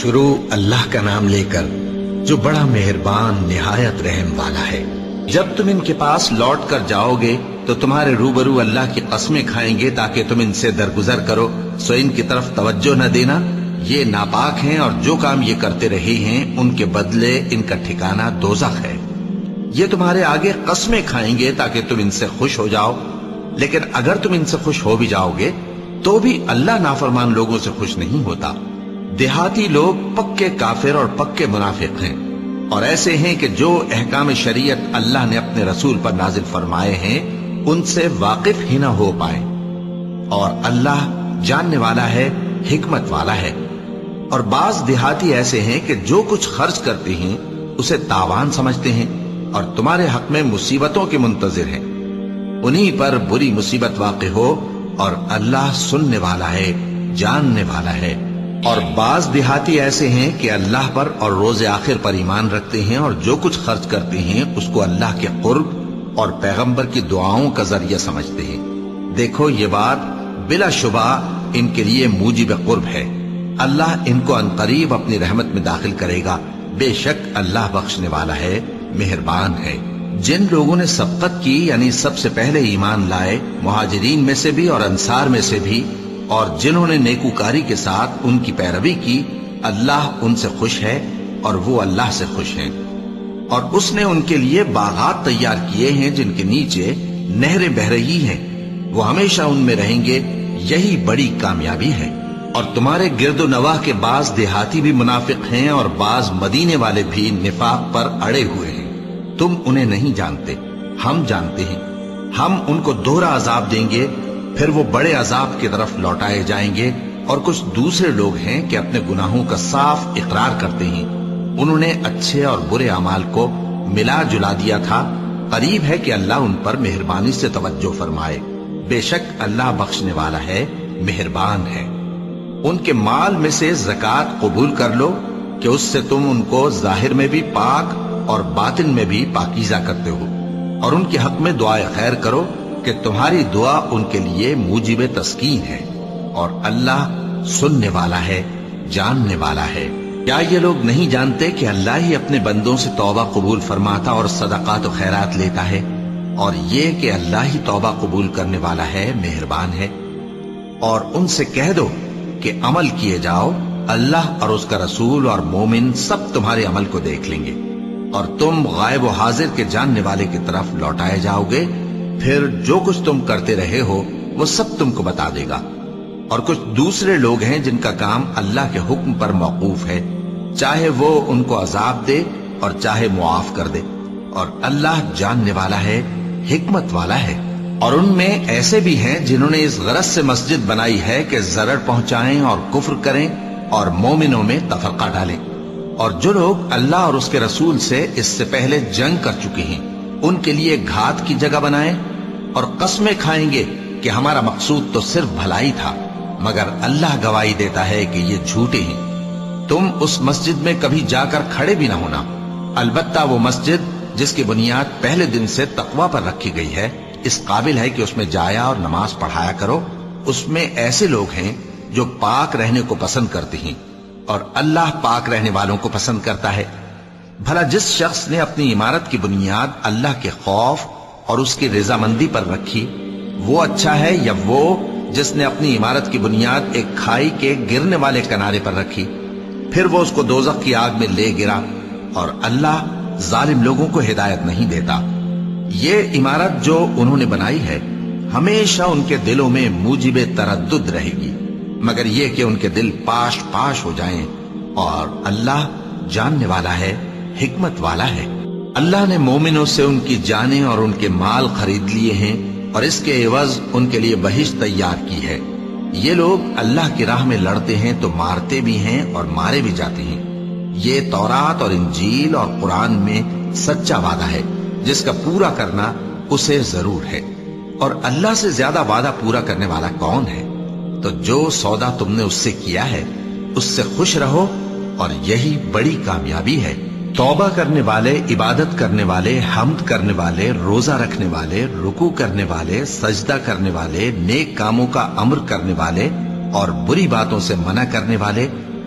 شروع اللہ کا نام لے کر جو بڑا مہربان نہایت رحم والا ہے۔ جب تم ان کے پاس لوٹ کر جاؤ گے تو تمہارے روبرو اللہ کی قسمیں کھائیں گے تاکہ تم ان سے درگزر کرو، سو ان کی طرف توجہ نہ دینا، یہ ناپاک ہیں اور جو کام یہ کرتے رہے ہیں ان کے بدلے ان کا ٹھکانہ دوزخ ہے۔ یہ تمہارے آگے قسمیں کھائیں گے تاکہ تم ان سے خوش ہو جاؤ، لیکن اگر تم ان سے خوش ہو بھی جاؤ گے تو بھی اللہ نافرمان لوگوں سے خوش نہیں ہوتا۔ دیہاتی لوگ پکے کافر اور پکے منافق ہیں، اور ایسے ہیں کہ جو احکام شریعت اللہ نے اپنے رسول پر نازل فرمائے ہیں ان سے واقف ہی نہ ہو پائے، اور اللہ جاننے والا ہے، حکمت والا ہے۔ اور بعض دیہاتی ایسے ہیں کہ جو کچھ خرچ کرتے ہیں اسے تاوان سمجھتے ہیں اور تمہارے حق میں مصیبتوں کے منتظر ہیں، انہی پر بری مصیبت واقع ہو، اور اللہ سننے والا ہے، جاننے والا ہے۔ اور بعض دیہاتی ایسے ہیں کہ اللہ پر اور روز آخر پر ایمان رکھتے ہیں اور جو کچھ خرچ کرتے ہیں اس کو اللہ کے قرب اور پیغمبر کی دعاؤں کا ذریعہ سمجھتے ہیں۔ دیکھو یہ بات بلا شبہ ان کے لیے موجب قرب ہے، اللہ ان کو عنقریب اپنی رحمت میں داخل کرے گا، بے شک اللہ بخشنے والا ہے، مہربان ہے۔ جن لوگوں نے سبقت کی یعنی سب سے پہلے ایمان لائے، مہاجرین میں سے بھی اور انصار میں سے بھی، اور جنہوں نے نیکوکاری کے ساتھ ان کی پیروی کی، اللہ ان سے خوش ہے اور وہ اللہ سے خوش ہیں۔ اور اس نے ان کے لیے باغات تیار کیے ہیں جن کے نیچے نہریں بہ رہی ہیں، وہ ہمیشہ ان میں رہیں گے، یہی بڑی کامیابی ہے۔ اور تمہارے گرد و نواح کے بعض دیہاتی بھی منافق ہیں اور بعض مدینے والے بھی نفاق پر اڑے ہوئے ہیں، تم انہیں نہیں جانتے، ہم جانتے ہیں۔ ہم ان کو دوہرا عذاب دیں گے، پھر وہ بڑے عذاب کی طرف لوٹائے جائیں گے۔ اور کچھ دوسرے لوگ ہیں کہ اپنے گناہوں کا صاف اقرار کرتے ہیں، انہوں نے اچھے اور برے اعمال کو ملا جلا دیا تھا، قریب ہے کہ اللہ ان پر مہربانی سے توجہ فرمائے، بے شک اللہ بخشنے والا ہے، مہربان ہے۔ ان کے مال میں سے زکوٰۃ قبول کر لو کہ اس سے تم ان کو ظاہر میں بھی پاک اور باطن میں بھی پاکیزہ کرتے ہو، اور ان کے حق میں دعائے خیر کرو کہ تمہاری دعا ان کے لیے موجب تسکین ہے، اور اللہ سننے والا ہے، جاننے والا ہے۔ کیا یہ لوگ نہیں جانتے کہ اللہ ہی اپنے بندوں سے توبہ قبول فرماتا اور صدقات و خیرات لیتا ہے، اور یہ کہ اللہ ہی توبہ قبول کرنے والا ہے، مہربان ہے۔ اور ان سے کہہ دو کہ عمل کیے جاؤ، اللہ اور اس کا رسول اور مومن سب تمہارے عمل کو دیکھ لیں گے، اور تم غائب و حاضر کے جاننے والے کی طرف لوٹائے جاؤ گے، پھر جو کچھ تم کرتے رہے ہو وہ سب تم کو بتا دے گا۔ اور کچھ دوسرے لوگ ہیں جن کا کام اللہ کے حکم پر موقوف ہے، چاہے وہ ان کو عذاب دے اور چاہے معاف کر دے، اور اللہ جاننے والا ہے، حکمت والا ہے۔ اور ان میں ایسے بھی ہیں جنہوں نے اس غرض سے مسجد بنائی ہے کہ ضرر پہنچائیں اور کفر کریں اور مومنوں میں تفرقہ ڈالیں، اور جو لوگ اللہ اور اس کے رسول سے اس سے پہلے جنگ کر چکے ہیں ان کے لیے گھات کی جگہ بنائیں، اور قسمیں کھائیں گے کہ ہمارا مقصود تو صرف بھلائی تھا، مگر اللہ گواہی دیتا ہے کہ یہ جھوٹے ہیں۔ تم اس مسجد میں کبھی جا کر کھڑے بھی نہ ہونا، البتہ وہ مسجد جس کی بنیاد پہلے دن سے تقوی پر رکھی گئی ہے اس قابل ہے کہ اس میں جایا اور نماز پڑھایا کرو۔ اس میں ایسے لوگ ہیں جو پاک رہنے کو پسند کرتے ہیں، اور اللہ پاک رہنے والوں کو پسند کرتا ہے۔ بھلا جس شخص نے اپنی عمارت کی بنیاد اللہ کے خوف اور اس کی رضامندی پر رکھی، وہ اچھا ہے یا وہ جس نے اپنی عمارت کی بنیاد ایک کھائی کے گرنے والے کنارے پر رکھی، پھر وہ اس کو دوزخ کی آگ میں لے گرا، اور اللہ ظالم لوگوں کو ہدایت نہیں دیتا۔ یہ عمارت جو انہوں نے بنائی ہے ہمیشہ ان کے دلوں میں موجب تردد رہے گی، مگر یہ کہ ان کے دل پاش پاش ہو جائیں، اور اللہ جاننے والا ہے، حکمت والا ہے۔ اللہ نے مومنوں سے ان کی جانیں اور ان کے مال خرید لیے ہیں، اور اس کے عوض ان کے لیے بہشت تیار کی ہے۔ یہ لوگ اللہ کی راہ میں لڑتے ہیں تو مارتے بھی ہیں اور مارے بھی جاتے ہیں۔ یہ تورات اور انجیل اور قرآن میں سچا وعدہ ہے جس کا پورا کرنا اسے ضرور ہے، اور اللہ سے زیادہ وعدہ پورا کرنے والا کون ہے؟ تو جو سودا تم نے اس سے کیا ہے اس سے خوش رہو، اور یہی بڑی کامیابی ہے۔ توبہ کرنے والے، عبادت کرنے والے، حمد کرنے والے، روزہ رکھنے والے، رکوع کرنے والے، سجدہ کرنے والے، نیک کاموں کا امر کرنے والے اور بری باتوں سے منع کرنے والے،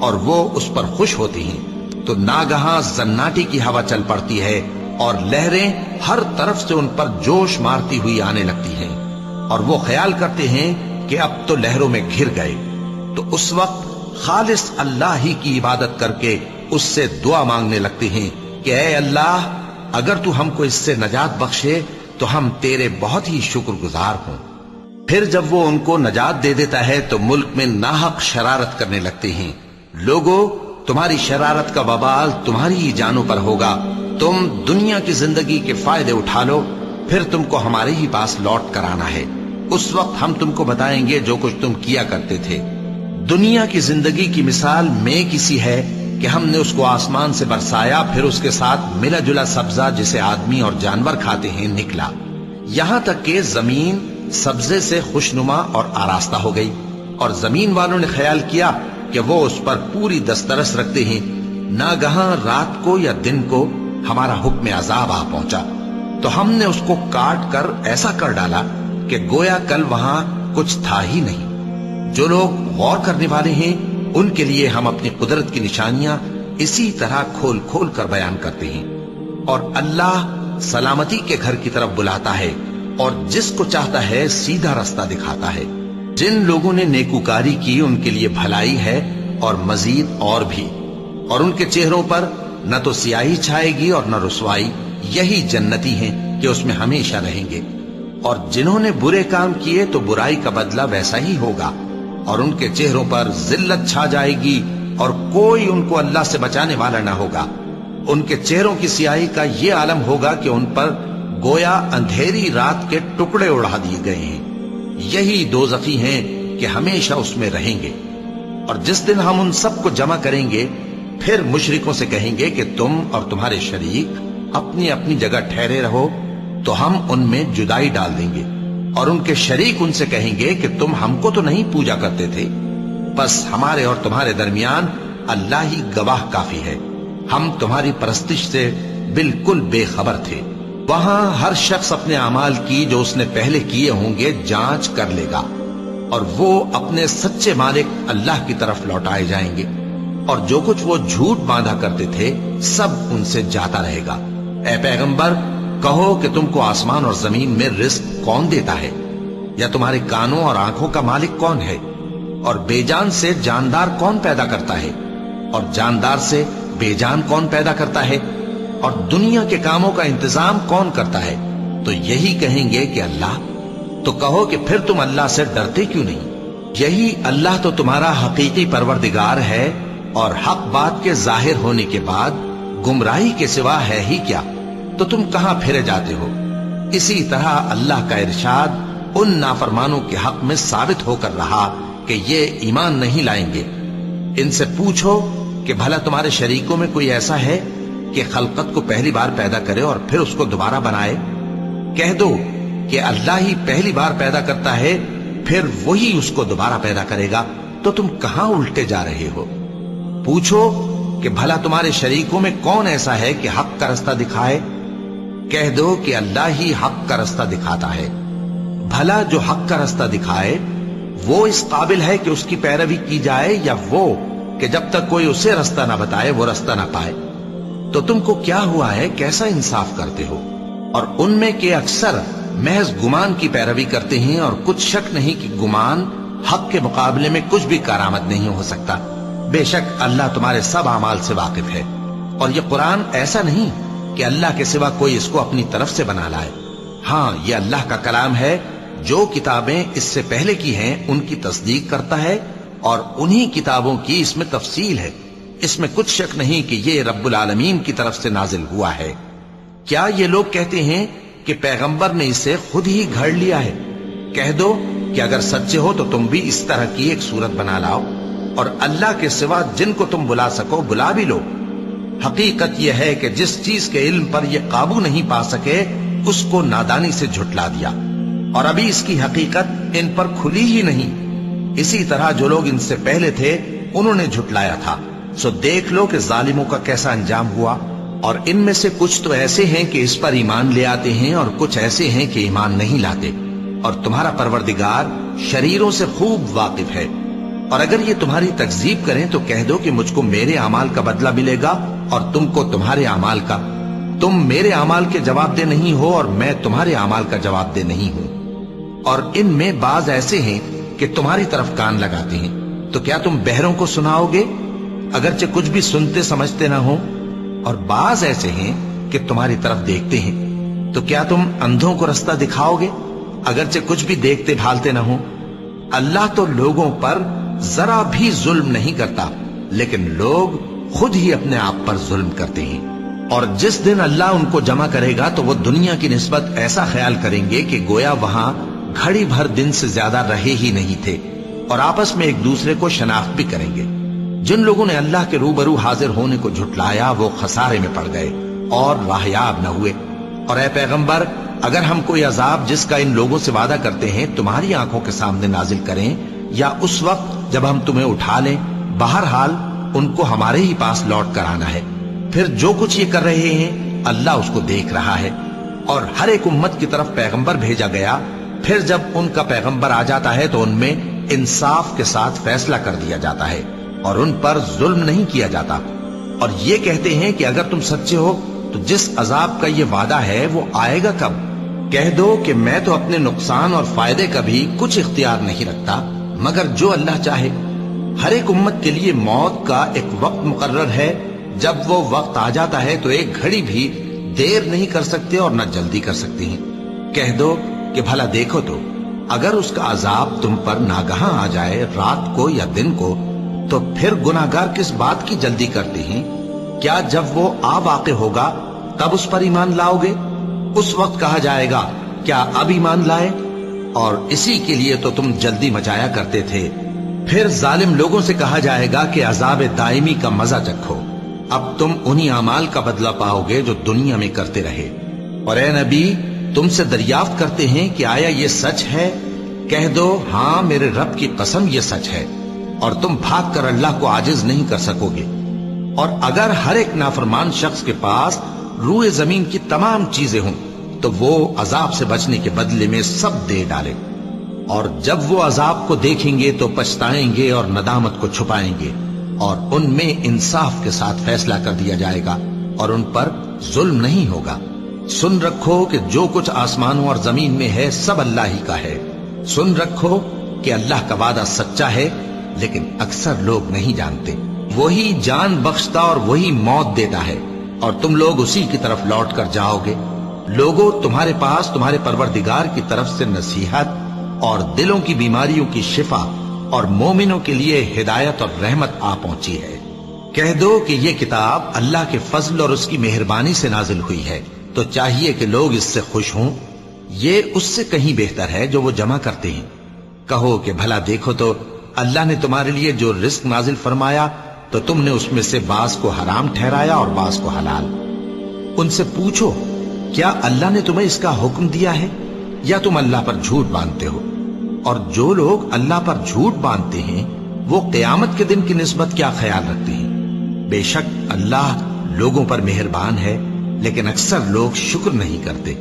اور وہ اس پر خوش ہوتی ہیں تو ناگہاں زناٹی کی ہوا چل پڑتی ہے اور لہریں ہر طرف سے ان پر جوش مارتی ہوئی آنے لگتی ہیں، اور وہ خیال کرتے ہیں کہ اب تو لہروں میں گھر گئے۔ تو اس وقت خالص اللہ ہی کی عبادت کر کے اس سے دعا مانگنے لگتے ہیں کہ اے اللہ، اگر تو ہم کو اس سے نجات بخشے تو ہم تیرے بہت ہی شکر گزار ہوں۔ پھر جب وہ ان کو نجات دے دیتا ہے تو ملک میں ناحق شرارت کرنے لگتے ہیں۔ لوگو، تمہاری شرارت کا وبال تمہاری ہی جانوں پر ہوگا۔ تم دنیا کی زندگی کے فائدے اٹھا لو، پھر تم کو ہمارے ہی پاس لوٹ کر آنا ہے۔ اس وقت ہم تم کو بتائیں گے جو کچھ تم کیا کرتے تھے۔ دنیا کی زندگی کی مثال میں کسی ہے کہ ہم نے اس کو آسمان سے برسایا، پھر اس کے ساتھ ملا جلا سبزہ جسے آدمی اور جانور کھاتے ہیں نکلا، یہاں تک کہ زمین سبزے سے خوشنما اور آراستہ ہو گئی، اور زمین والوں نے خیال کیا کہ وہ اس پر پوری دسترس رکھتے ہیں۔ ناگہاں رات کو یا دن کو ہمارا حکم عذاب آ پہنچا تو ہم نے اس کو کاٹ کر ایسا کر ڈالا کہ گویا کل وہاں کچھ تھا ہی نہیں۔ جو لوگ غور کرنے والے ہیں ان کے لیے ہم اپنی قدرت کی نشانیاں اسی طرح کھول کھول کر بیان کرتے ہیں۔ اور اللہ سلامتی کے گھر کی طرف بلاتا ہے اور جس کو چاہتا ہے سیدھا رستہ دکھاتا ہے۔ جن لوگوں نے نیکوکاری کی ان کے لیے بھلائی ہے اور مزید اور بھی، اور ان کے چہروں پر نہ تو سیاہی چھائے گی اور نہ رسوائی، یہی جنتی ہیں کہ اس میں ہمیشہ رہیں گے۔ اور جنہوں نے برے کام کیے تو برائی کا بدلہ ویسا ہی ہوگا، اور ان کے چہروں پر ذلت چھا جائے گی اور کوئی ان کو اللہ سے بچانے والا نہ ہوگا۔ ان کے چہروں کی سیاہی کا یہ عالم ہوگا کہ ان پر گویا اندھیری رات کے ٹکڑے اڑا دیے گئے ہیں۔ یہی دوزخی ہیں کہ ہمیشہ اس میں رہیں گے۔ اور جس دن ہم ان سب کو جمع کریں گے پھر مشرکوں سے کہیں گے کہ تم اور تمہارے شریک اپنی اپنی جگہ ٹھہرے رہو تو ہم ان میں جدائی ڈال دیں گے، اور ان کے شریک ان سے کہیں گے کہ تم ہم کو تو نہیں پوجا کرتے تھے، بس ہمارے اور تمہارے درمیان اللہ ہی گواہ کافی ہے، ہم تمہاری پرستش سے بالکل بے خبر تھے۔ وہاں ہر شخص اپنے اعمال کی جو اس نے پہلے کیے ہوں گے جانچ کر لے گا، اور وہ اپنے سچے مالک اللہ کی طرف لوٹائے جائیں گے، اور جو کچھ وہ جھوٹ باندھا کرتے تھے سب ان سے جاتا رہے گا۔ اے پیغمبر، کہو کہ تم کو آسمان اور زمین میں رزق کون دیتا ہے، یا تمہارے کانوں اور آنکھوں کا مالک کون ہے، اور بے جان سے جاندار کون پیدا کرتا ہے، اور جاندار سے بے جان کون پیدا کرتا ہے، اور دنیا کے کاموں کا انتظام کون کرتا ہے؟ تو یہی کہیں گے کہ اللہ۔ تو کہو کہ پھر تم اللہ سے ڈرتے کیوں نہیں؟ یہی اللہ تو تمہارا حقیقی پروردگار ہے، اور حق بات کے ظاہر ہونے کے بعد گمراہی کے سوا ہے ہی کیا؟ تو تم کہاں پھرے جاتے ہو؟ اسی طرح اللہ کا ارشاد ان نافرمانوں کے حق میں ثابت ہو کر رہا کہ یہ ایمان نہیں لائیں گے۔ ان سے پوچھو کہ بھلا تمہارے شریکوں میں کوئی ایسا ہے کہ خلقت کو پہلی بار پیدا کرے اور پھر اس کو دوبارہ بنائے؟ کہہ دو کہ اللہ ہی پہلی بار پیدا کرتا ہے، پھر وہی اس کو دوبارہ پیدا کرے گا، تو تم کہاں الٹے جا رہے ہو؟ پوچھو کہ بھلا تمہارے شریکوں میں کون ایسا ہے کہ حق کا رستہ دکھائے؟ کہہ دو کہ اللہ ہی حق کا رستہ دکھاتا ہے۔ بھلا جو حق کا رستہ دکھائے وہ اس قابل ہے کہ اس کی پیروی کی جائے، یا وہ کہ جب تک کوئی اسے رستہ نہ بتائے وہ رستہ نہ پائے؟ تو تم کو کیا ہوا ہے، کیسا انصاف کرتے ہو؟ اور ان میں کے اکثر محض گمان کی پیروی کرتے ہیں، اور کچھ شک نہیں کہ گمان حق کے مقابلے میں کچھ بھی کارآمد نہیں ہو سکتا۔ بے شک اللہ تمہارے سب اعمال سے واقف ہے، اور یہ قرآن ایسا نہیں کہ اللہ کے سوا کوئی اس کو اپنی طرف سے بنا لائے۔ ہاں، یہ اللہ کا کلام ہے، جو کتابیں اس سے پہلے کی ہیں ان کی تصدیق کرتا ہے، اور انہی کتابوں کی اس میں تفصیل ہے۔ اس میں کچھ شک نہیں کہ یہ رب العالمین کی طرف سے نازل ہوا ہے۔ کیا یہ لوگ کہتے ہیں کہ پیغمبر نے اسے خود ہی گھڑ لیا ہے؟ کہہ دو کہ اگر سچے ہو تو تم بھی اس طرح کی ایک صورت بنا لاؤ، اور اللہ کے سوا جن کو تم بلا سکو بلا بھی لو۔ حقیقت یہ ہے کہ جس چیز کے علم پر یہ قابو نہیں پا سکے اس کو نادانی سے جھٹلا دیا، اور ابھی اس کی حقیقت ان پر کھلی ہی نہیں۔ اسی طرح جو لوگ ان سے پہلے تھے انہوں نے جھٹلایا تھا، سو دیکھ لو کہ ظالموں کا کیسا انجام ہوا۔ اور ان میں سے کچھ تو ایسے ہیں کہ اس پر ایمان لے آتے ہیں، اور کچھ ایسے ہیں کہ ایمان نہیں لاتے، اور تمہارا پروردگار شریروں سے خوب واقف ہے۔ اور اگر یہ تمہاری تکذیب کریں تو کہہ دو کہ مجھ کو میرے اعمال کا بدلہ ملے گا اور تم کو تمہارے اعمال کا. تم میرے اعمال کے جواب دہ نہیں ہو اور میں تمہارے اعمال کا جواب دہ نہیں ہوں. اور ان میں بعض ایسے ہیں کہ تمہاری طرف کان لگاتے ہیں، تو کیا تم بہروں کو سناؤ گے اگرچہ کچھ بھی سنتے سمجھتے نہ ہو؟ اور بعض ایسے ہیں کہ تمہاری طرف دیکھتے ہیں، تو کیا تم اندھوں کو رستہ دکھاؤ گے اگرچہ کچھ بھی دیکھتے بھالتے نہ ہو؟ اللہ تو لوگوں پر ذرا بھی ظلم نہیں کرتا، لیکن لوگ خود ہی اپنے آپ پر ظلم کرتے ہیں. اور جس دن اللہ ان کو جمع کرے گا تو وہ دنیا کی نسبت ایسا خیال کریں گے کہ گویا وہاں گھڑی بھر دن سے زیادہ رہے ہی نہیں تھے، اور آپس میں ایک دوسرے کو شناخت بھی کریں گے. جن لوگوں نے اللہ کے روبرو حاضر ہونے کو جھٹلایا وہ خسارے میں پڑ گئے اور راہیاب نہ ہوئے. اور اے پیغمبر، اگر ہم کوئی عذاب جس کا ان لوگوں سے وعدہ کرتے ہیں تمہاری آنکھوں کے سامنے نازل کریں یا اس وقت جب ہم تمہیں اٹھا لیں، بہرحال ان کو ہمارے ہی پاس لوٹ کر آنا ہے. پھر جو کچھ یہ کر رہے ہیں اللہ اس کو دیکھ رہا ہے. اور ہر ایک امت کی طرف پیغمبر بھیجا گیا، پھر جب ان کا پیغمبر آ جاتا ہے تو ان میں انصاف کے ساتھ فیصلہ کر دیا جاتا ہے اور ان پر ظلم نہیں کیا جاتا. اور یہ کہتے ہیں کہ اگر تم سچے ہو تو جس عذاب کا یہ وعدہ ہے وہ آئے گا کب؟ کہہ دو کہ میں تو اپنے نقصان اور فائدے کا بھی کچھ اختیار نہیں رکھتا مگر جو اللہ چاہے. ہر ایک امت کے لیے موت کا ایک وقت مقرر ہے، جب وہ وقت آ جاتا ہے تو ایک گھڑی بھی دیر نہیں کر سکتے اور نہ جلدی کر سکتے ہیں. کہہ دو کہ بھلا دیکھو تو اگر اس کا عذاب تم پر ناگہاں آ جائے رات کو یا دن کو تو پھر گناہگار کس بات کی جلدی کرتے ہیں؟ کیا جب وہ آ واقع ہوگا تب اس پر ایمان لاؤ گے؟ اس وقت کہا جائے گا کیا اب ایمان لائے؟ اور اسی کے لیے تو تم جلدی مچایا کرتے تھے. پھر ظالم لوگوں سے کہا جائے گا کہ عذاب دائمی کا مزہ چکھو، اب تم انہی اعمال کا بدلہ پاؤ گے جو دنیا میں کرتے رہے. اور اے نبی، تم سے دریافت کرتے ہیں کہ آیا یہ سچ ہے؟ کہہ دو ہاں میرے رب کی قسم یہ سچ ہے، اور تم بھاگ کر اللہ کو عاجز نہیں کر سکو گے. اور اگر ہر ایک نافرمان شخص کے پاس روئے زمین کی تمام چیزیں ہوں تو وہ عذاب سے بچنے کے بدلے میں سب دے ڈالے، اور جب وہ عذاب کو دیکھیں گے تو پچھتائیں گے اور ندامت کو چھپائیں گے، اور ان میں انصاف کے ساتھ فیصلہ کر دیا جائے گا اور ان پر ظلم نہیں ہوگا. سن رکھو کہ جو کچھ آسمانوں اور زمین میں ہے سب اللہ ہی کا ہے. سن رکھو کہ اللہ کا وعدہ سچا ہے لیکن اکثر لوگ نہیں جانتے. وہی جان بخشتا اور وہی موت دیتا ہے اور تم لوگ اسی کی طرف لوٹ کر جاؤ گے. لوگوں، تمہارے پاس تمہارے پروردگار کی طرف سے نصیحت اور دلوں کی بیماریوں کی شفا اور مومنوں کے لیے ہدایت اور رحمت آ پہنچی ہے. کہہ دو کہ یہ کتاب اللہ کے فضل اور اس کی مہربانی سے نازل ہوئی ہے، تو چاہیے کہ لوگ اس سے خوش ہوں. یہ اس سے کہیں بہتر ہے جو وہ جمع کرتے ہیں. کہو کہ بھلا دیکھو تو اللہ نے تمہارے لیے جو رزق نازل فرمایا تو تم نے اس میں سے بعض کو حرام ٹھہرایا اور بعض کو حلال. ان سے پوچھو کیا اللہ نے تمہیں اس کا حکم دیا ہے یا تم اللہ پر جھوٹ باندھتے ہو؟ اور جو لوگ اللہ پر جھوٹ باندھتے ہیں وہ قیامت کے دن کی نسبت کیا خیال رکھتے ہیں؟ بے شک اللہ لوگوں پر مہربان ہے لیکن اکثر لوگ شکر نہیں کرتے.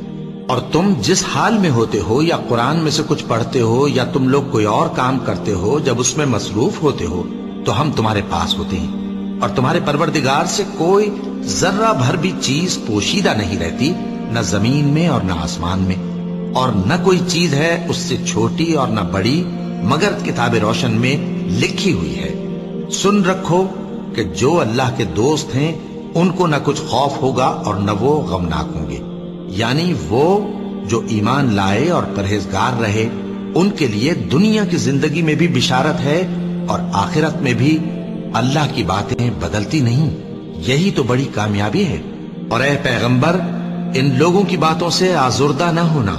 اور تم جس حال میں ہوتے ہو یا قرآن میں سے کچھ پڑھتے ہو یا تم لوگ کوئی اور کام کرتے ہو جب اس میں مصروف ہوتے ہو تو ہم تمہارے پاس ہوتے ہیں، اور تمہارے پروردگار سے کوئی ذرہ بھر بھی چیز پوشیدہ نہیں رہتی، نہ زمین میں اور نہ آسمان میں، اور نہ کوئی چیز ہے اس سے چھوٹی اور نہ بڑی مگر کتاب روشن میں لکھی ہوئی ہے. سن رکھو کہ جو اللہ کے دوست ہیں ان کو نہ کچھ خوف ہوگا اور نہ وہ غمناک ہوں گے. یعنی وہ جو ایمان لائے اور پرہیزگار رہے ان کے لیے دنیا کی زندگی میں بھی بشارت ہے اور آخرت میں بھی. اللہ کی باتیں بدلتی نہیں، یہی تو بڑی کامیابی ہے. اور اے پیغمبر، ان لوگوں کی باتوں سے آزردہ نہ ہونا،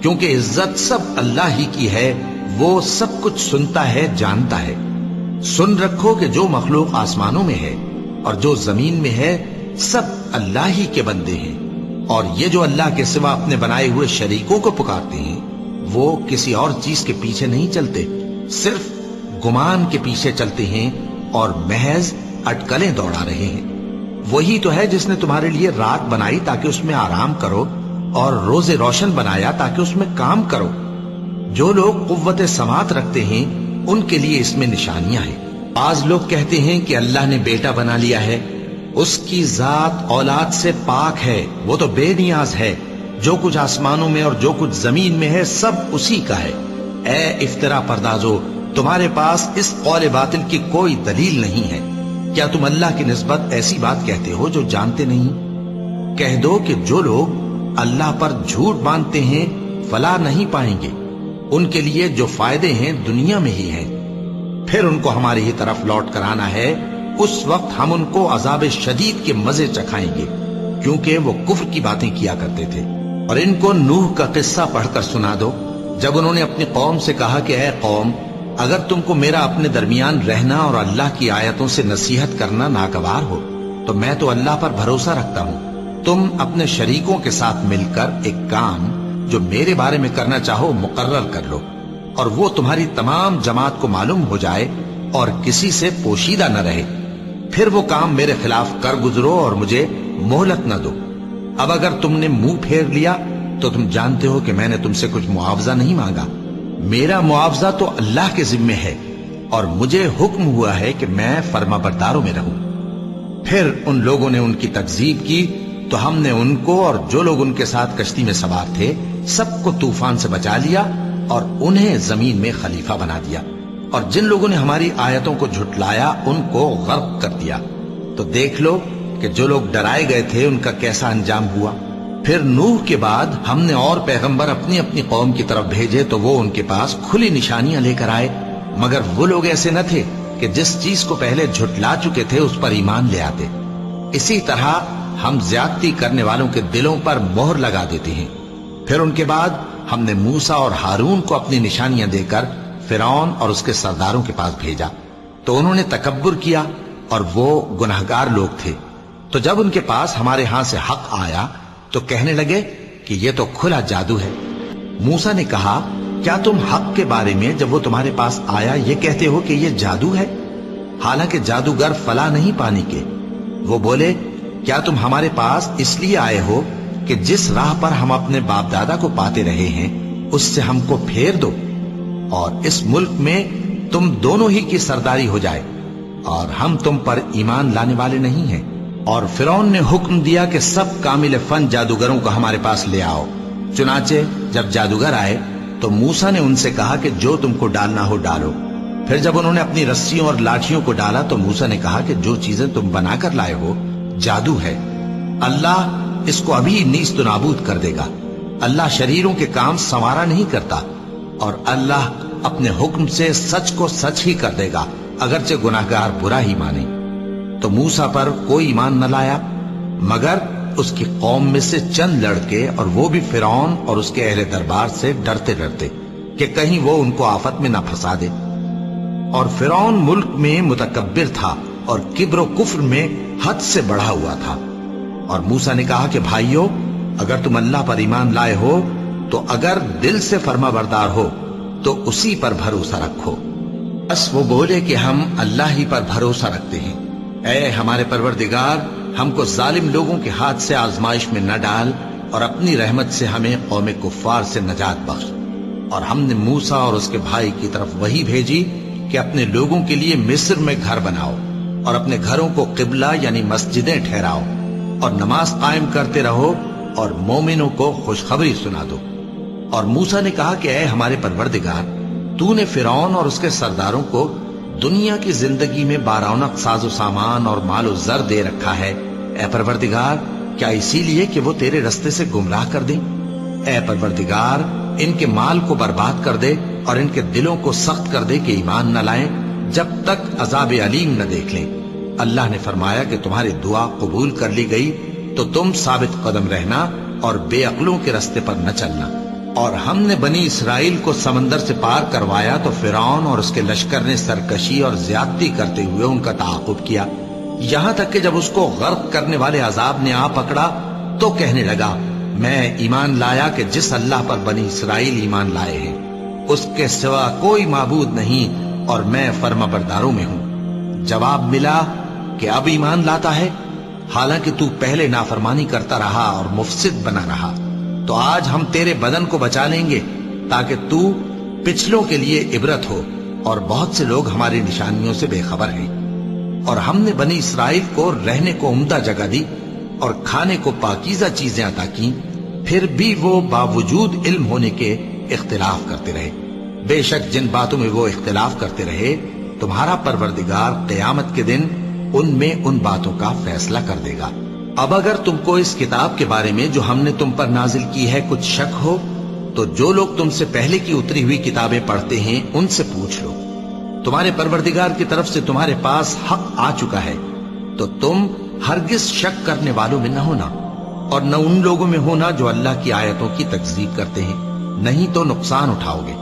کیونکہ عزت سب اللہ ہی کی ہے، وہ سب کچھ سنتا ہے، جانتا ہے. سن رکھو کہ جو مخلوق آسمانوں میں ہے اور جو زمین میں ہے سب اللہ ہی کے بندے ہیں، اور یہ جو اللہ کے سوا اپنے بنائے ہوئے شریکوں کو پکارتے ہیں وہ کسی اور چیز کے پیچھے نہیں چلتے، صرف گمان کے پیچھے چلتے ہیں اور محض اٹکلیں دوڑا رہے ہیں. وہی تو ہے جس نے تمہارے لیے رات بنائی تاکہ اس میں آرام کرو اور روز روشن بنایا تاکہ اس میں کام کرو. جو لوگ قوت سماعت رکھتے ہیں ان کے لیے اس میں نشانیاں ہیں۔ بعض لوگ کہتے ہیں کہ اللہ نے بیٹا بنا لیا ہے، اس کی ذات اولاد سے پاک ہے، وہ تو بے نیاز ہے، جو کچھ آسمانوں میں اور جو کچھ زمین میں ہے سب اسی کا ہے۔ اے افترا پردازو، تمہارے پاس اس قول باطل کی کوئی دلیل نہیں ہے۔ کیا تم اللہ کی نسبت ایسی بات کہتے ہو جو جانتے نہیں؟ کہہ دو کہ جو لوگ اللہ پر جھوٹ باندھتے ہیں فلاح نہیں پائیں گے، ان کے لیے جو فائدے ہیں دنیا میں ہی ہیں، پھر ان کو ہماری ہی طرف لوٹ کر آنا ہے، اس وقت ہم ان کو عذاب شدید کے مزے چکھائیں گے، کیونکہ وہ کفر کی باتیں کیا کرتے تھے۔ اور ان کو نوح کا قصہ پڑھ کر سنا دو، جب انہوں نے اپنی قوم سے کہا کہ اے قوم، اگر تم کو میرا اپنے درمیان رہنا اور اللہ کی آیتوں سے نصیحت کرنا ناگوار ہو تو میں تو اللہ پر بھروسہ رکھتا ہوں، تم اپنے شریکوں کے ساتھ مل کر ایک کام جو میرے بارے میں کرنا چاہو مقرر کر لو، اور وہ تمہاری تمام جماعت کو معلوم ہو جائے اور کسی سے پوشیدہ نہ رہے، پھر وہ کام میرے خلاف کر گزرو اور مجھے مہلت نہ دو۔ اب اگر تم نے منہ پھیر لیا تو تم جانتے ہو کہ میں نے تم سے کچھ معاوضہ نہیں مانگا، میرا معاوضہ تو اللہ کے ذمے ہے، اور مجھے حکم ہوا ہے کہ میں فرما برداروں میں رہوں۔ پھر ان لوگوں نے ان کی تکذیب کی تو ہم نے ان کو اور جو لوگ ان کے ساتھ کشتی میں سوار تھے سب کو طوفان سے بچا لیا اور انہیں زمین میں خلیفہ بنا دیا، اور جن لوگوں نے ہماری آیتوں کو جھٹلایا ان کو غرق کر دیا۔ تو دیکھ لو کہ جو لوگ ڈرائے گئے تھے ان کا کیسا انجام ہوا۔ پھر نوح کے بعد ہم نے اور پیغمبر اپنی اپنی قوم کی طرف بھیجے تو وہ ان کے پاس کھلی نشانیاں لے کر آئے، مگر وہ لوگ ایسے نہ تھے کہ جس چیز کو پہلے جھٹلا چکے تھے اس پر ایمان لے آتے۔ اسی طرح ہم زیادتی کرنے والوں کے دلوں پر مہر لگا دیتے ہیں۔ پھر ان کے بعد ہم نے موسیٰ اور ہارون کو اپنی نشانیاں دے کر فرعون اور اس کے سرداروں کے پاس بھیجا، تو انہوں نے تکبر کیا اور وہ گناہگار لوگ تھے۔ تو جب ان کے پاس ہمارے ہاں سے حق آیا تو کہنے لگے کہ یہ تو کھلا جادو ہے۔ موسیٰ نے کہا، کیا تم حق کے بارے میں جب وہ تمہارے پاس آیا یہ کہتے ہو کہ یہ جادو ہے؟ حالانکہ جادوگر فلاح نہیں پانے کے۔ وہ بولے، کیا تم ہمارے پاس اس لیے آئے ہو کہ جس راہ پر ہم اپنے باپ دادا کو پاتے رہے ہیں اس سے ہم کو پھیر دو، اور اس ملک میں تم دونوں ہی کی سرداری ہو جائے، اور ہم تم پر ایمان لانے والے نہیں ہیں۔ اور فرعون نے حکم دیا کہ سب کامل فن جادوگروں کو ہمارے پاس لے آؤ۔ چنانچہ جب جادوگر آئے تو موسیٰ نے ان سے کہا کہ جو تم کو ڈالنا ہو ڈالو۔ پھر جب انہوں نے اپنی رسیوں اور لاٹھیوں کو ڈالا تو موسیٰ نے کہا کہ جو چیزیں تم بنا کر لائے ہو جادو ہے، اللہ اس کو ابھی نیست و نابود کر دے گا۔ اللہ شریروں کے کام سنوارا نہیں کرتا، اور اللہ اپنے حکم سے سچ کو سچ ہی کر دے گا، اگرچہ گناہگار برا ہی مانے۔ تو موسیٰ پر کوئی ایمان نہ لایا مگر اس کی قوم میں سے چند لڑکے، اور وہ بھی فرعون اور اس کے اہل دربار سے ڈرتے ڈرتے کہ کہیں وہ ان کو آفت میں نہ پھنسا دے۔ اور فرعون ملک میں متکبر تھا اور کبر و کفر میں حد سے بڑھا ہوا تھا۔ اور موسیٰ نے کہا کہ بھائیو، اگر تم اللہ پر ایمان لائے ہو تو اگر دل سے فرما بردار ہو تو اسی پر بھروسہ رکھو۔ بس وہ بولے کہ ہم اللہ ہی پر بھروسہ رکھتے ہیں۔ اے ہمارے پروردگار، ہم کو ظالم لوگوں کے ہاتھ سے آزمائش میں نہ ڈال، اور اپنی رحمت سے ہمیں قوم کفار سے نجات بخش۔ اور ہم نے موسیٰ اور اس کے بھائی کی طرف وحی بھیجی کہ اپنے لوگوں کے لیے مصر میں گھر بناؤ، اور اپنے گھروں کو قبلہ یعنی مسجدیں ٹھہراؤ، اور نماز قائم کرتے رہو، اور مومنوں کو خوشخبری سنا دو۔ اور موسیٰ نے کہا کہ اے ہمارے پروردگار، تو نے فرعون اور اس کے سرداروں کو دنیا کی زندگی میں بارونق ساز و سامان اور مال و زر دے رکھا ہے، اے پروردگار کیا اسی لیے کہ وہ تیرے رستے سے گمراہ کر دیں؟ اے پروردگار ان کے مال کو برباد کر دے اور ان کے دلوں کو سخت کر دے کہ ایمان نہ لائیں جب تک عذاب علیم نہ دیکھ لیں۔ اللہ نے فرمایا کہ تمہاری دعا قبول کر لی گئی تو تم ثابت قدم رہنا اور بے عقلوں کے رستے پر نہ چلنا۔ اور ہم نے بنی اسرائیل کو سمندر سے پار کروایا تو فرعون اور اس کے لشکر نے سرکشی اور زیادتی کرتے ہوئے ان کا تعاقب کیا، یہاں تک کہ جب اس کو غرق کرنے والے عذاب نے آ پکڑا تو کہنے لگا، میں ایمان لایا کہ جس اللہ پر بنی اسرائیل ایمان لائے ہیں اس کے سوا کوئی معبود نہیں، اور میں فرما برداروں میں ہوں۔ جواب ملا کہ اب ایمان لاتا ہے، حالانکہ تو پہلے نافرمانی کرتا رہا اور مفسد بنا رہا۔ تو آج ہم تیرے بدن کو بچا لیں گے تاکہ تو پچھلوں کے لیے عبرت ہو، اور بہت سے لوگ ہماری نشانیوں سے بے خبر ہیں۔ اور ہم نے بنی اسرائیل کو رہنے کو عمدہ جگہ دی اور کھانے کو پاکیزہ چیزیں عطا کی، پھر بھی وہ باوجود علم ہونے کے اختلاف کرتے رہے۔ بے شک جن باتوں میں وہ اختلاف کرتے رہے، تمہارا پروردگار قیامت کے دن ان میں ان باتوں کا فیصلہ کر دے گا۔ اب اگر تم کو اس کتاب کے بارے میں جو ہم نے تم پر نازل کی ہے کچھ شک ہو، تو جو لوگ تم سے پہلے کی اتری ہوئی کتابیں پڑھتے ہیں ان سے پوچھ لو۔ تمہارے پروردگار کی طرف سے تمہارے پاس حق آ چکا ہے، تو تم ہرگز شک کرنے والوں میں نہ ہونا، اور نہ ان لوگوں میں ہونا جو اللہ کی آیتوں کی تکذیب کرتے ہیں، نہیں تو نقصان اٹھاؤ گے۔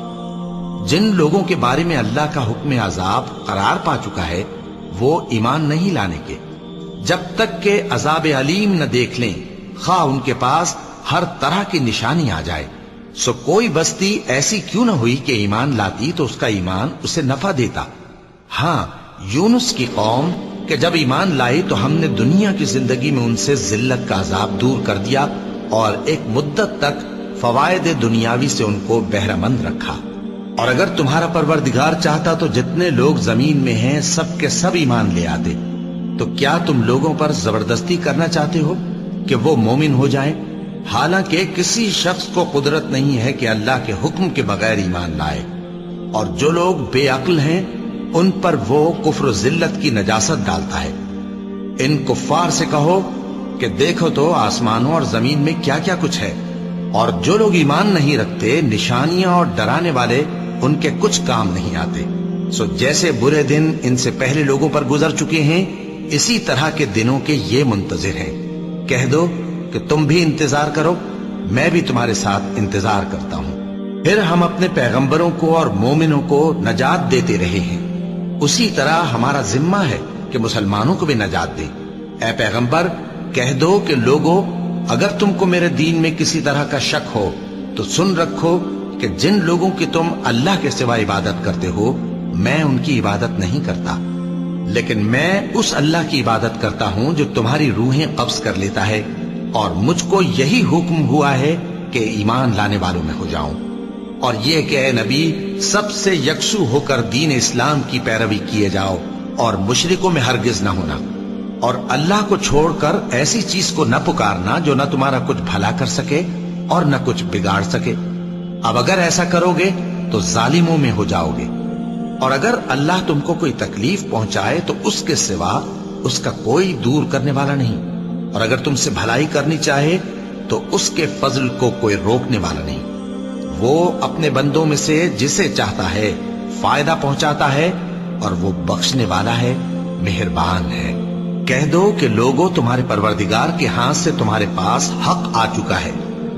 جن لوگوں کے بارے میں اللہ کا حکم عذاب قرار پا چکا ہے، وہ ایمان نہیں لانے کے جب تک کہ عذاب علیم نہ دیکھ لیں، خواہ ان کے پاس ہر طرح کی نشانی آ جائے۔ سو کوئی بستی ایسی کیوں نہ ہوئی کہ ایمان لاتی تو اس کا ایمان اسے نفع دیتا۔ ہاں، یونس کی قوم کہ جب ایمان لائی تو ہم نے دنیا کی زندگی میں ان سے ذلت کا عذاب دور کر دیا اور ایک مدت تک فوائد دنیاوی سے ان کو بہرہ مند رکھا۔ اور اگر تمہارا پروردگار چاہتا تو جتنے لوگ زمین میں ہیں سب کے سب ایمان لے آتے۔ تو کیا تم لوگوں پر زبردستی کرنا چاہتے ہو کہ وہ مومن ہو جائیں؟ حالانکہ کسی شخص کو قدرت نہیں ہے کہ اللہ کے حکم کے بغیر ایمان لائے، اور جو لوگ بے عقل ہیں ان پر وہ کفر و ذلت کی نجاست ڈالتا ہے۔ ان کفار سے کہو کہ دیکھو تو آسمانوں اور زمین میں کیا کیا کچھ ہے، اور جو لوگ ایمان نہیں رکھتے نشانیاں اور ڈرانے والے ان کے کچھ کام نہیں آتے۔ سو جیسے برے دن ان سے پہلے لوگوں پر گزر چکے ہیں، اسی طرح کے دنوں کے یہ منتظر ہیں۔ کہہ دو کہ تم بھی انتظار کرو، میں بھی تمہارے ساتھ انتظار کرتا ہوں۔ پھر ہم اپنے پیغمبروں کو اور مومنوں کو نجات دیتے رہے ہیں، اسی طرح ہمارا ذمہ ہے کہ مسلمانوں کو بھی نجات دیں۔ اے پیغمبر، کہہ دو کہ لوگو، اگر تم کو میرے دین میں کسی طرح کا شک ہو تو سن رکھو کہ جن لوگوں کی تم اللہ کے سوا عبادت کرتے ہو، میں ان کی عبادت نہیں کرتا، لیکن میں اس اللہ کی عبادت کرتا ہوں جو تمہاری روحیں قبض کر لیتا ہے، اور مجھ کو یہی حکم ہوا ہے کہ ایمان لانے والوں میں ہو جاؤں، اور یہ کہ اے نبی سب سے یکسو ہو کر دین اسلام کی پیروی کیے جاؤ، اور مشرکوں میں ہرگز نہ ہونا، اور اللہ کو چھوڑ کر ایسی چیز کو نہ پکارنا جو نہ تمہارا کچھ بھلا کر سکے اور نہ کچھ بگاڑ سکے۔ اب اگر ایسا کرو گے تو ظالموں میں ہو جاؤ گے، اور اگر اللہ تم کو کوئی تکلیف پہنچائے تو اس کے سوا اس کا کوئی دور کرنے والا نہیں، اور اگر تم سے بھلائی کرنی چاہے تو اس کے فضل کو کوئی روکنے والا نہیں۔ وہ اپنے بندوں میں سے جسے چاہتا ہے فائدہ پہنچاتا ہے، اور وہ بخشنے والا ہے، مہربان ہے۔ کہہ دو کہ لوگوں، تمہارے پروردگار کے ہاتھ سے تمہارے پاس حق آ چکا ہے،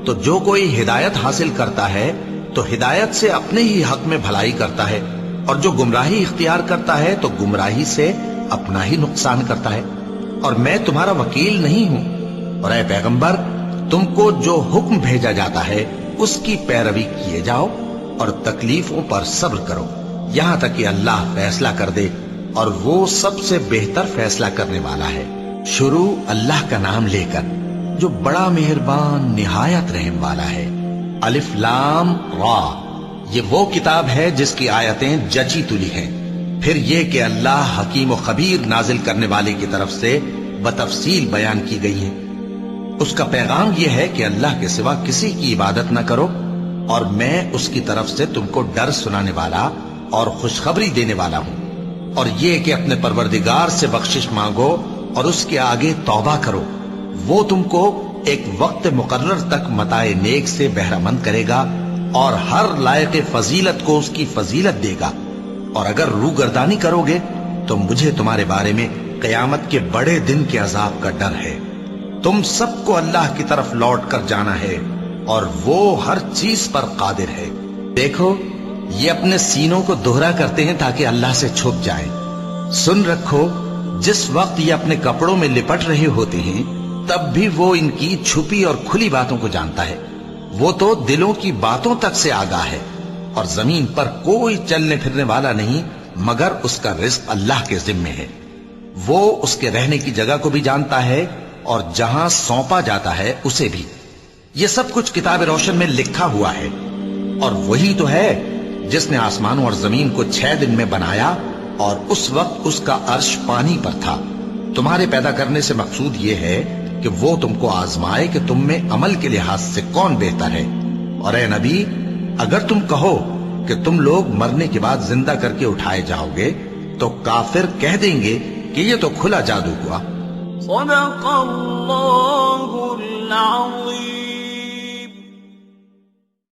تو جو کوئی ہدایت حاصل کرتا ہے تو ہدایت سے اپنے ہی حق میں بھلائی کرتا ہے، اور جو گمراہی اختیار کرتا ہے تو گمراہی سے اپنا ہی نقصان کرتا ہے، اور میں تمہارا وکیل نہیں ہوں۔ اور اے پیغمبر، تم کو جو حکم بھیجا جاتا ہے اس کی پیروی کیے جاؤ، اور تکلیفوں پر صبر کرو یہاں تک کہ اللہ فیصلہ کر دے، اور وہ سب سے بہتر فیصلہ کرنے والا ہے۔ شروع اللہ کا نام لے کر جو بڑا مہربان نہایت رحم والا ہے۔ الف لام را، یہ وہ کتاب ہے جس کی آیتیں جچی تلی ہیں۔ پھر یہ کہ اللہ حکیم و خبیر نازل کرنے والے کی طرف سے بتفصیل بیان کی گئی ہیں۔ اس کا پیغام یہ ہے کہ اللہ کے سوا کسی کی عبادت نہ کرو، اور میں اس کی طرف سے تم کو ڈر سنانے والا اور خوشخبری دینے والا ہوں، اور یہ کہ اپنے پروردگار سے بخشش مانگو اور اس کے آگے توبہ کرو، وہ تم کو ایک وقت مقرر تک متاع نیک سے بہرہ مند کرے گا، اور ہر لائق فضیلت کو اس کی فضیلت دے گا۔ اور اگر روگردانی کرو گے تو مجھے تمہارے بارے میں قیامت کے بڑے دن کے عذاب کا ڈر ہے۔ تم سب کو اللہ کی طرف لوٹ کر جانا ہے، اور وہ ہر چیز پر قادر ہے۔ دیکھو، یہ اپنے سینوں کو دوہرا کرتے ہیں تاکہ اللہ سے چھپ جائیں۔ سن رکھو، جس وقت یہ اپنے کپڑوں میں لپٹ رہے ہوتے ہیں تب بھی وہ ان کی چھپی اور کھلی باتوں کو جانتا ہے۔ وہ تو دلوں کی باتوں تک سے آگاہ ہے، اور زمین پر کوئی چلنے پھرنے والا نہیں مگر اس کا رزق اللہ کے ذمے ہے۔ وہ اس کے رہنے کی جگہ کو بھی جانتا ہے، اور جہاں سونپا جاتا ہے اسے بھی۔ یہ سب کچھ کتاب روشن میں لکھا ہوا ہے، اور وہی تو ہے جس نے آسمانوں اور زمین کو 6 دن میں بنایا اور اس وقت اس کا عرش پانی پر تھا۔ تمہارے پیدا کرنے سے مقصود یہ ہے کہ وہ تم کو آزمائے کہ تم میں عمل کے لحاظ سے کون بہتر ہے۔ اور اے نبی، اگر تم کہو کہ تم لوگ مرنے کے بعد زندہ کر کے اٹھائے جاؤ گے تو کافر کہہ دیں گے کہ یہ تو کھلا جادو ہوا۔ صدق اللہ العظیم۔